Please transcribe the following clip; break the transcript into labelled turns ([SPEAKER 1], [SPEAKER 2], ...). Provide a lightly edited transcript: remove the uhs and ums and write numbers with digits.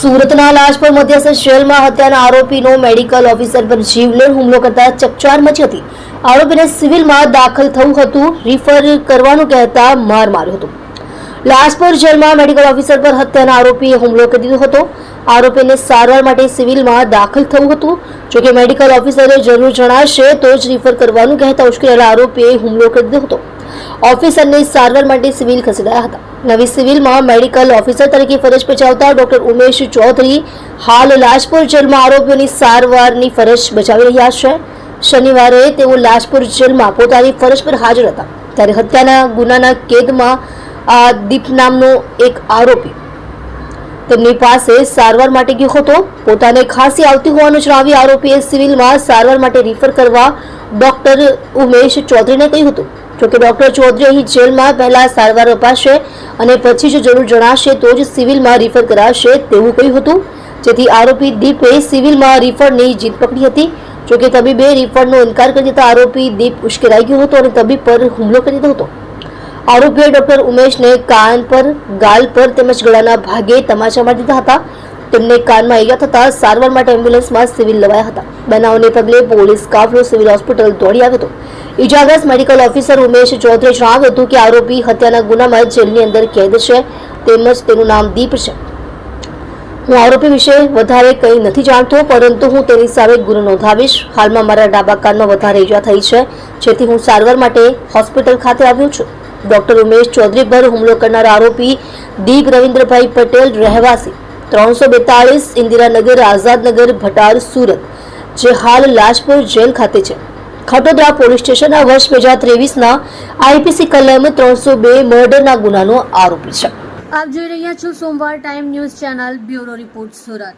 [SPEAKER 1] સુરતના લાજપોર મધ્યસ્થ જેલમાં હત્યાના આરોપીનો મેડિકલ ઓફિસર પર જીવલેણ હુમલો કરતા ચકચાર મચી હતી. આરોપીને સિવિલમાં દાખલ થવું હતું, રિફર કરવાનું કહેતા માર માર્યો હતો. લાજપોર જેલમાં મેડિકલ ઓફિસર પર હત્યાના આરોપીએ હુમલો કરી દીધો હતો. આરોપીને સારવાર માટે સિવિલમાં દાખલ થવું હતું. જોકે મેડિકલ ઓફિસરે જરૂર જણાશે તો જ રિફર કરવાનું કહેતા ઉશ્કેરેલા આરોપીએ હુમલો કરી દીધો હતો. ઓફિસરને સારવાર માટે સિવિલ ખસેડાયા હતા. નવી સિવિલમાં મેડિકલ ઓફિસર તરીકે ફરજ બજાવતા ડોક્ટર ઉમેશ ચૌધરી હાલ લાજપોર જેલમાં આરોપીઓની સારવારની ફરજ બજાવી રહ્યા છે. શનિવારે તેઓ લાજપોર જેલમાં પોતાની ફરજ પર હાજર હતા ત્યારે હત્યાના ગુનાના કેદમાં દીપ નામનો એક આરોપી તેમની પાસે સારવાર માટે ગયો હતો. પોતાને ખાંસી આવતી હોવાનું જણાવી આરોપીએ સિવિલમાં સારવાર માટે રિફર કરવા ડોક્ટર ઉમેશ ચૌધરીને કહ્યું હતું. જોકે ડોક્ટર ચૌધરી અહીં જેલમાં પહેલા સારવાર અપાશે અને પછી જો જરૂર જણાશે તો જ સિવિલમાં રિફર કરાશે તેવું કહ્યું હતું, જેથી આરોપી દીપે સિવિલમાં રિફરની જીદ પકડી હતી. જોકે તબીબે રિફરનો ઇનકાર કરી દેતા આરોપી દીપ ઉશ્કેરાઈ ગયો હતો અને તબીબ પર હુમલો કરી દીધો હતો. આરોપીએ ડોક્ટર ઉમેશને કાન પર, ગાલ પર તેમજ ગળાના ભાગે તમાચા મારી દીધા હતા. તેમને કાનમાં ઈજા થતા સારવાર માટે એમ્બ્યુલન્સમાં સિવિલ લવાયા હતા. બનાવને પગલે પોલીસ કાફલો સિવિલ હોસ્પિટલ દોડી આવ્યો હતો. ઇજાગ્રસ્ત મેડિકલ ઓફિસર ઉમેશ ચૌધરીએ જણાવ્યું હતું કે આરોપી હત્યાના ગુનામાં જેલની અંદર કેદ છે, તેમજ તેનું નામ દીપ છે. હું આરોપી વિશે વધારે કંઈ નથી જાણતો, પરંતુ હું તેની સામે ગુનો નોંધાવીશ. હાલમાં મારા ડાબા કાનમાં વધારે ઈજા થઈ છે, જેથી હું સારવાર માટે હોસ્પિટલ ખાતે આવ્યો છું. ડોક્ટર ઉમેશ ચૌધરી પર હુમલો કરનાર આરોપી દીપ રવિન્દ્રભાઈ પટેલ, રહેવાસી 342 ઇન્દિરાનગર, આઝાદનગર, ભટાર, સુરત, જે હાલ લાજપોર જેલ ખાતે છે. ખટોદરા પોલીસ સ્ટેશનના વર્ષ 2023ના આઈપીસી કલમ 302 મર્ડરના ગુનાનો આરોપી છે.
[SPEAKER 2] આપ જોઈ રહ્યા છો સોમવાર time news channel, bureau report, Surat.